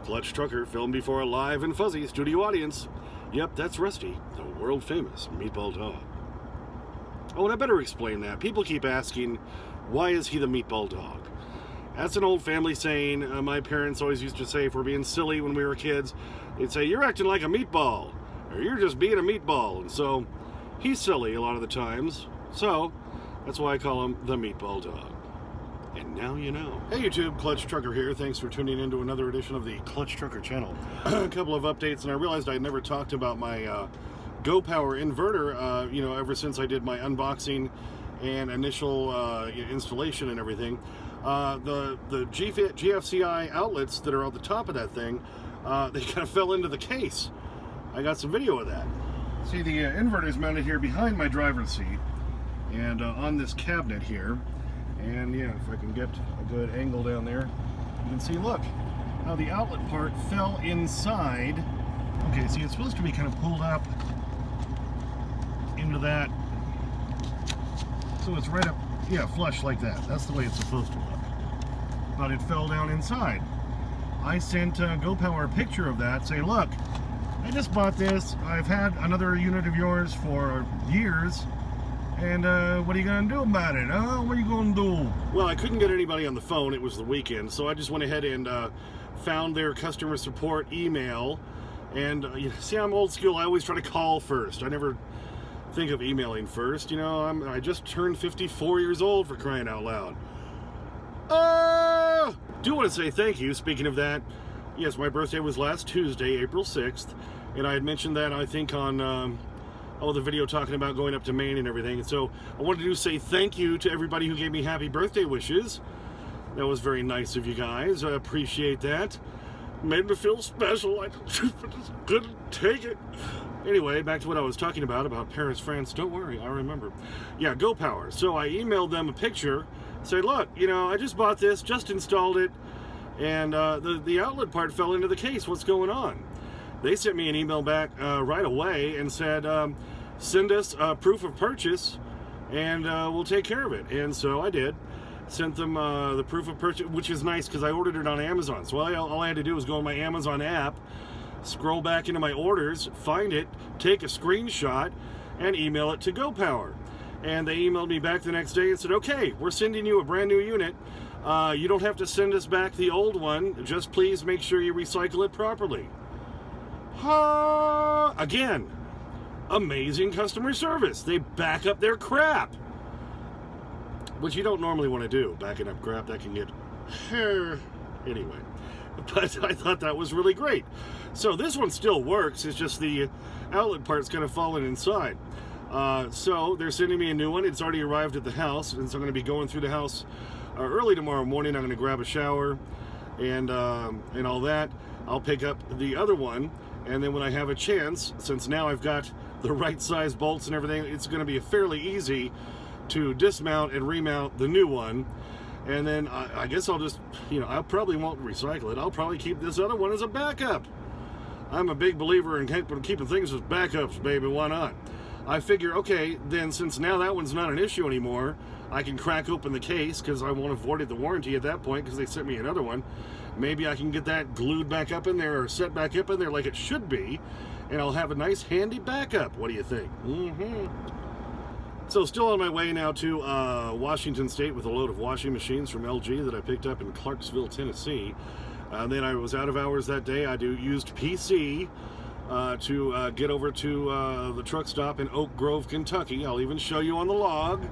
Clutch Trucker filmed before a live and fuzzy studio audience. Yep, that's Rusty, the world-famous meatball dog. Oh, and I better explain that. People keep asking, why is he the meatball dog? That's an old family saying. My parents always used to say if we're being silly when we were kids, they'd say, you're acting like a meatball, or you're just being a meatball. And so, he's silly a lot of the times. So, that's why I call him the meatball dog. And now you know. Hey YouTube, Clutch Trucker here. Thanks for tuning in to another edition of the Clutch Trucker channel. A couple of updates, and I realized I never talked about my Go Power inverter, ever since I did my unboxing and initial installation and everything. The GFCI outlets that are on the top of that thing, they kind of fell into the case. I got some video of that. See, the inverter is mounted here behind my driver's seat and on this cabinet here. And yeah, if I can get a good angle down there, you can see, look, how the outlet part fell inside. Okay, see, it's supposed to be kind of pulled up into that. So it's right up, yeah, flush like that. That's the way it's supposed to look. But it fell down inside. I sent Go Power a picture of that, saying, look, I just bought this. I've had another unit of yours for years. And what are you going to do about it? What are you going to do? Well, I couldn't get anybody on the phone. It was the weekend. So I just went ahead and found their customer support email. And, see, I'm old school. I always try to call first. I never think of emailing first. You know, I just turned 54 years old, for crying out loud. Do want to say thank you. Speaking of that, yes, my birthday was last Tuesday, April 6th. And I had mentioned that, I think, on... the video talking about going up to Maine and everything. And so I wanted to say thank you to everybody who gave me happy birthday wishes. That was very nice of you guys. I appreciate that. Made me feel special. I just couldn't take it. Anyway, back to what I was talking about Paris, France. Don't worry, I remember. Yeah, Go Power. So I emailed them a picture. Said, look, I just bought this, just installed it, and the outlet part fell into the case. What's going on? They sent me an email back right away and said, send us proof of purchase and we'll take care of it. And so I did. Sent them the proof of purchase, which is nice because I ordered it on Amazon. So all I had to do was go on my Amazon app, scroll back into my orders, find it, take a screenshot, and email it to Go Power. And they emailed me back the next day and said, okay, we're sending you a brand new unit. You don't have to send us back the old one. Just please make sure you recycle it properly. Again, amazing customer service. They back up their crap, which you don't normally want to do. Backing up crap, that can get anyway. But I thought that was really great. So this one still works. It's just the outlet part's kind of fallen inside. So they're sending me a new one. It's already arrived at the house, and so I'm going to be going through the house early tomorrow morning. I'm going to grab a shower and all that. I'll pick up the other one. And then when I have a chance, since now I've got the right size bolts and everything, it's going to be fairly easy to dismount and remount the new one. And then I guess I'll just, I probably won't recycle it. I'll probably keep this other one as a backup. I'm a big believer in keeping things as backups, baby. Why not? I figure, okay, then since now that one's not an issue anymore, I can crack open the case because I won't have voided the warranty at that point because they sent me another one. Maybe I can get that glued back up in there or set back up in there like it should be, and I'll have a nice handy backup. What do you think? So still on my way now to Washington State with a load of washing machines from LG that I picked up in Clarksville, Tennessee. Then I was out of hours that day. I used PC to get over to the truck stop in Oak Grove, Kentucky. I'll even show you on the log.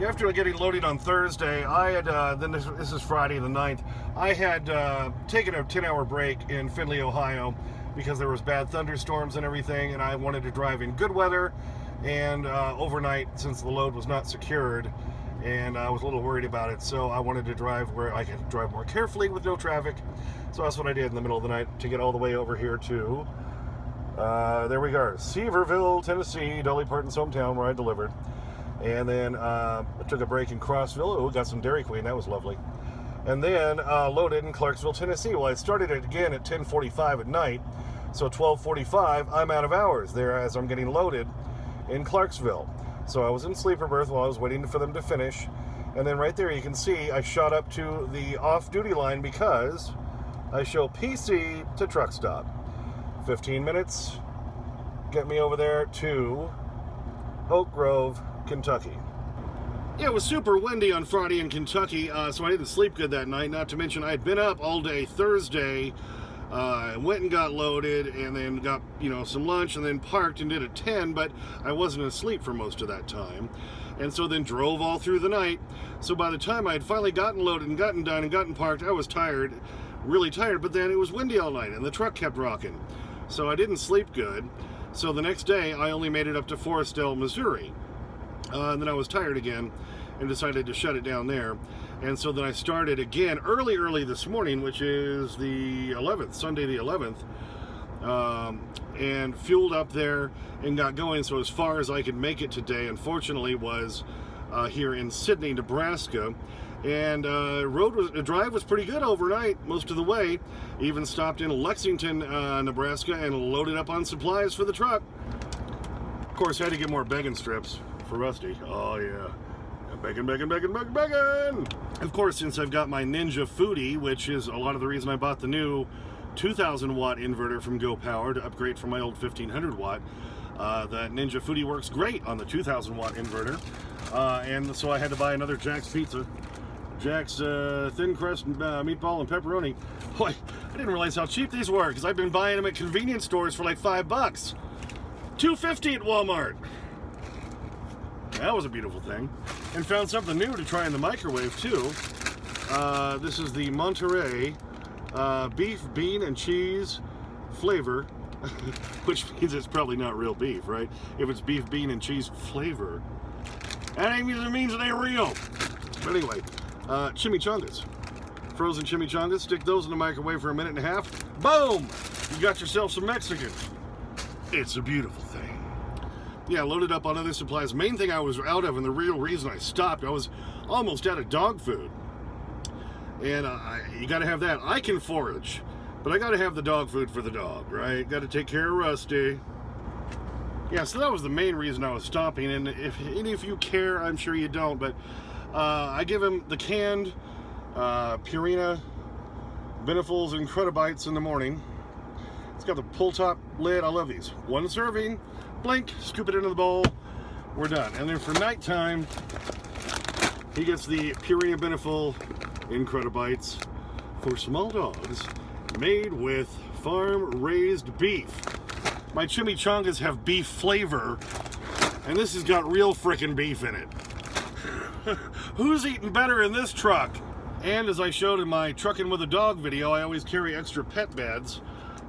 After getting loaded on Thursday, I had, then this is Friday the 9th, I had taken a 10-hour break in Findlay, Ohio, because there was bad thunderstorms and everything, and I wanted to drive in good weather, and overnight, since the load was not secured, and I was a little worried about it, so I wanted to drive where I could drive more carefully with no traffic, so that's what I did in the middle of the night, to get all the way over here to, there we go, Seaverville, Tennessee, Dolly Parton's hometown, where I delivered. And then I took a break in Crossville. Oh, got some Dairy Queen. That was lovely. And then loaded in Clarksville, Tennessee. Well, I started it again at 10:45 at night. So 12:45, I'm out of hours there as I'm getting loaded in Clarksville. So I was in sleeper berth while I was waiting for them to finish. And then right there you can see I shot up to the off-duty line because I show PC to truck stop. 15 minutes, get me over there to Oak Grove, Kentucky. Yeah, it was super windy on Friday in Kentucky, so I didn't sleep good that night. Not to mention, I had been up all day Thursday, went and got loaded, and then got, some lunch, and then parked and did a 10, but I wasn't asleep for most of that time. And so then drove all through the night. So by the time I had finally gotten loaded and gotten done and gotten parked, I was tired, really tired, but then it was windy all night, and the truck kept rocking. So I didn't sleep good. So the next day, I only made it up to Forestdale, Missouri. And then I was tired again and decided to shut it down there. And so then I started again early this morning, which is the 11th, Sunday the 11th, and fueled up there and got going. So as far as I could make it today, unfortunately, was here in Sidney, Nebraska. And the drive was pretty good overnight, most of the way. Even stopped in Lexington, Nebraska, and loaded up on supplies for the truck. Of course, I had to get more bacon strips for Rusty. Oh yeah, bacon. Of course, since I've got my Ninja Foodie, which is a lot of the reason I bought the new 2,000 watt inverter from Go Power to upgrade from my old 1,500 watt. The Ninja Foodie works great on the 2,000 watt inverter, and so I had to buy another Jack's Pizza. Jack's thin crust meatball and pepperoni. Boy, I didn't realize how cheap these were, because I've been buying them at convenience stores for like $5. $2.50 at Walmart. That was a beautiful thing. And found something new to try in the microwave too. This is the Monterey beef, bean, and cheese flavor, which means it's probably not real beef, right? If it's beef, bean, and cheese flavor, that means it ain't real. But anyway, chimichangas. Frozen chimichangas. Stick those in the microwave for a minute and a half. Boom! You got yourself some Mexican. It's a beautiful thing. Yeah, loaded up on other supplies. Main thing I was out of, and the real reason I stopped, I was almost out of dog food. And you got to have that. I can forage, but I got to have the dog food for the dog, right? Got to take care of Rusty. Yeah, so that was the main reason I was stopping. And if you care, I'm sure you don't, but I give him the canned Purina Benefuls and Credibites in the morning. It's got the pull top lid. I love these. One serving, blink, scoop it into the bowl, we're done. And then for nighttime, he gets the Purina Beneful Incredibites for small dogs, made with farm-raised beef. My chimichangas have beef flavor, and this has got real frickin' beef in it. Who's eating better in this truck? And as I showed in my Truckin' with a Dog video, I always carry extra pet beds.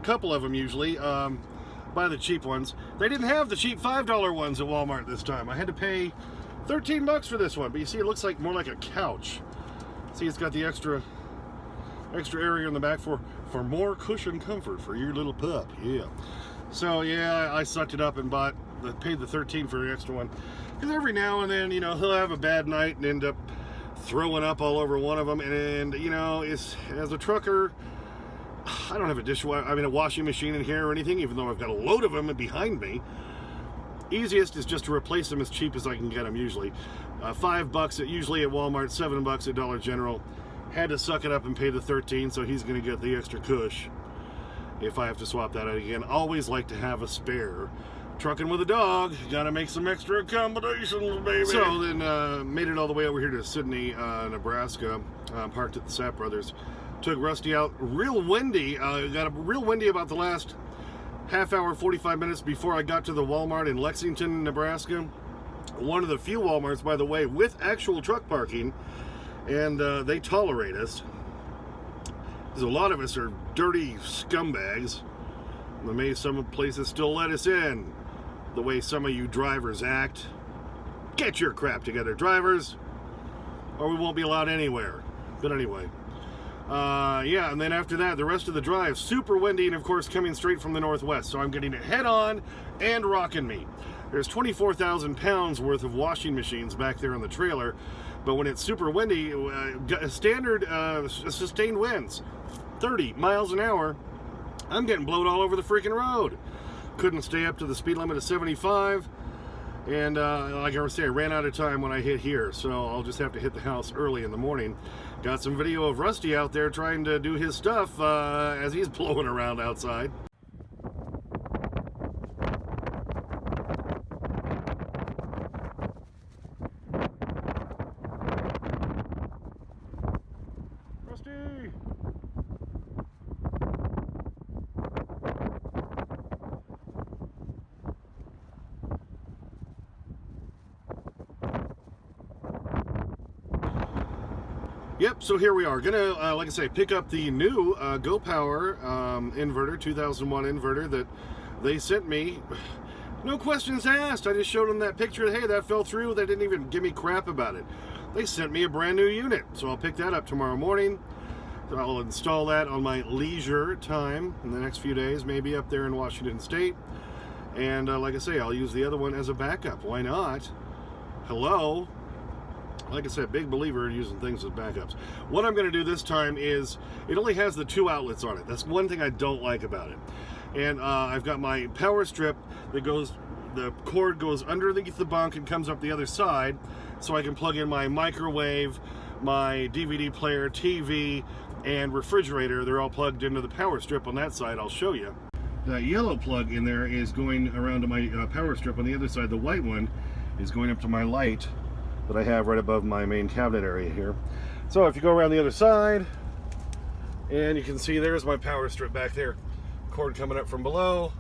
Couple of them usually, buy the cheap ones. They didn't have the cheap $5 ones at Walmart this time. I had to pay $13 for this one, but you see it looks like more like a couch. See, it's got the extra area in the back for more cushion comfort for your little pup. Yeah. So yeah, I sucked it up and paid the $13 for the extra one, because every now and then, he'll have a bad night and end up throwing up all over one of them. And as a trucker, I don't have a washing machine in here or anything, even though I've got a load of them behind me. Easiest is just to replace them as cheap as I can get them usually. $5 usually at Walmart, $7 at Dollar General. Had to suck it up and pay the $13, so he's going to get the extra cush if I have to swap that out again. Always like to have a spare. Trucking with a dog, gotta make some extra accommodations, baby. So then made it all the way over here to Sidney, Nebraska. Parked at the Sapp Brothers. Took Rusty out. Real windy. Got real windy about the last half hour, 45 minutes before I got to the Walmart in Lexington, Nebraska. One of the few Walmarts, by the way, with actual truck parking, and they tolerate us. Because a lot of us are dirty scumbags. Some places still let us in. The way some of you drivers act. Get your crap together, drivers, or we won't be allowed anywhere. But anyway. Yeah, and then after that, the rest of the drive, super windy, and of course coming straight from the northwest. So I'm getting it head on and rocking me. There's 24,000 pounds worth of washing machines back there in the trailer, but when it's super windy, standard sustained winds, 30 miles an hour, I'm getting blown all over the freaking road. Couldn't stay up to the speed limit of 75, and like I was saying, I ran out of time when I hit here, so I'll just have to hit the house early in the morning. Got some video of Rusty out there trying to do his stuff as he's blowing around outside. Rusty! Yep, so here we are. Gonna, like I say, pick up the new Go Power inverter, 2000 watt inverter that they sent me. No questions asked. I just showed them that picture. Hey, that fell through. They didn't even give me crap about it. They sent me a brand new unit, so I'll pick that up tomorrow morning. So I'll install that on my leisure time in the next few days, maybe up there in Washington State. And like I say, I'll use the other one as a backup. Why not? Hello? Like I said, big believer in using things as backups. What I'm going to do this time is, it only has the 2 outlets on it. That's one thing I don't like about it. And I've got my power strip that goes, the cord goes underneath the bunk and comes up the other side, so I can plug in my microwave, my DVD player, TV, and refrigerator. They're all plugged into the power strip on that side. I'll show you. The yellow plug in there is going around to my power strip on the other side. The white one is going up to my light that I have right above my main cabinet area here. So if you go around the other side, and you can see there's my power strip back there. Cord coming up from below,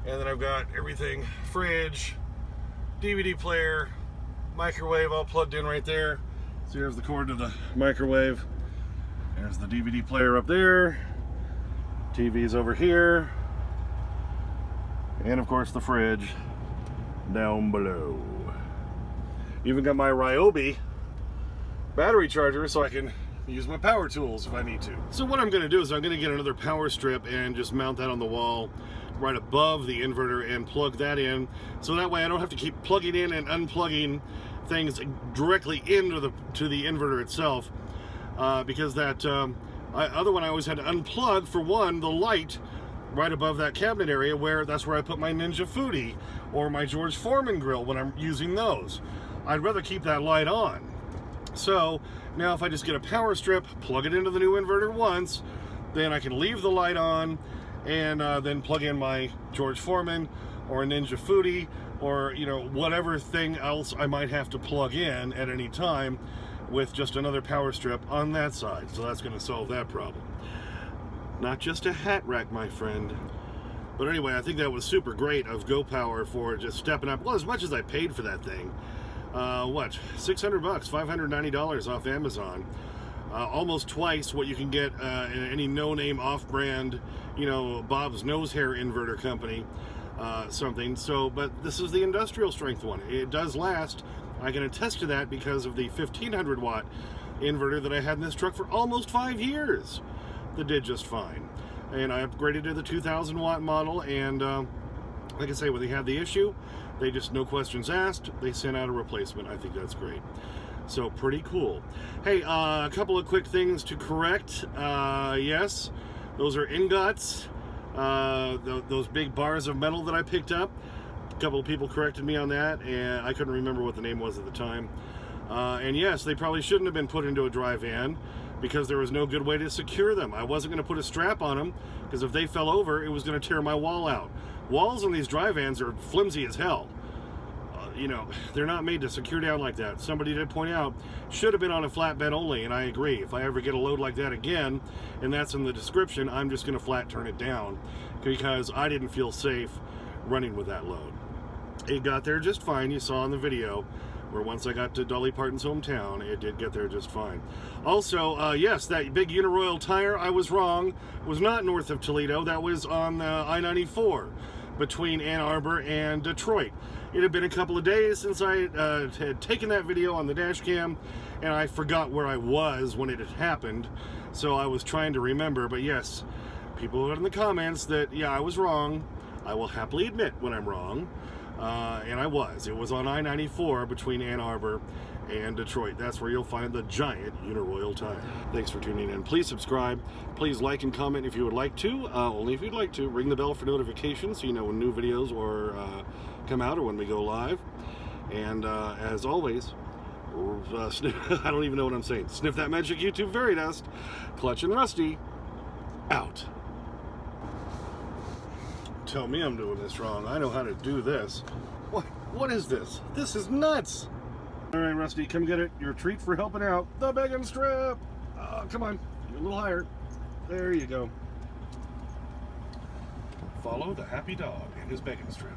and then I've got everything, fridge, DVD player, microwave all plugged in right there. So here's the cord to the microwave. There's the DVD player up there. TV's over here. And of course the fridge down below. Even got my Ryobi battery charger so I can use my power tools if I need to. So what I'm going to do is I'm going to get another power strip and just mount that on the wall right above the inverter and plug that in, so that way I don't have to keep plugging in and unplugging things directly into the inverter itself, because that other one I always had to unplug, for one, the light right above that cabinet area, where that's where I put my Ninja Foodie or my George Foreman grill when I'm using those. I'd rather keep that light on. So now if I just get a power strip, plug it into the new inverter once, then I can leave the light on and then plug in my George Foreman or a Ninja Foodie, or whatever thing else I might have to plug in at any time, with just another power strip on that side. So that's going to solve that problem. Not just a hat rack, my friend. But anyway, I think that was super great of Go Power for just stepping up. Well, as much as I paid for that thing, what, $600, $590 off Amazon. Almost twice what you can get in any no-name off-brand, Bob's Nose Hair inverter company, something. So, but this is the industrial strength one. It does last. I can attest to that because of the 1500 watt inverter that I had in this truck for almost 5 years. That did just fine. And I upgraded to the 2000 watt model, and like I say, when they had the issue, they just, no questions asked, they sent out a replacement. I think that's great. So pretty cool. Hey, a couple of quick things to correct. Yes, those are ingots. Those big bars of metal that I picked up. A couple of people corrected me on that, and I couldn't remember what the name was at the time. And yes, they probably shouldn't have been put into a dry van, because there was no good way to secure them. I wasn't going to put a strap on them, because if they fell over, it was going to tear my wall out. Walls on these dry vans are flimsy as hell. They're not made to secure down like that. Somebody did point out, should have been on a flatbed only, and I agree. If I ever get a load like that again, and that's in the description, I'm just going to flat turn it down, because I didn't feel safe running with that load. It got there just fine. You saw in the video where once I got to Dolly Parton's hometown, it did get there just fine. Also, yes, that big Uniroyal tire, I was wrong. It was not north of Toledo. That was on I-94 between Ann Arbor and Detroit. It had been a couple of days since I had taken that video on the dash cam, and I forgot where I was when it had happened, so I was trying to remember. But yes, people in the comments that, yeah, I was wrong. I will happily admit when I'm wrong. And I was. It was on I-94 between Ann Arbor and Detroit. That's where you'll find the giant Uniroyal tire. Thanks for tuning in. Please subscribe. Please like and comment if you would like to. Only if you'd like to. Ring the bell for notifications so you know when new videos or come out or when we go live. And as always, I don't even know what I'm saying. Sniff that magic YouTube fairy dust. Clutch and Rusty, out. Tell me I'm doing this wrong. I know how to do this. What is this? This is nuts. All right, Rusty, come get it. Your treat for helping out. The begging strip. Come on, you're a little higher. There you go. Follow the happy dog and his begging strip.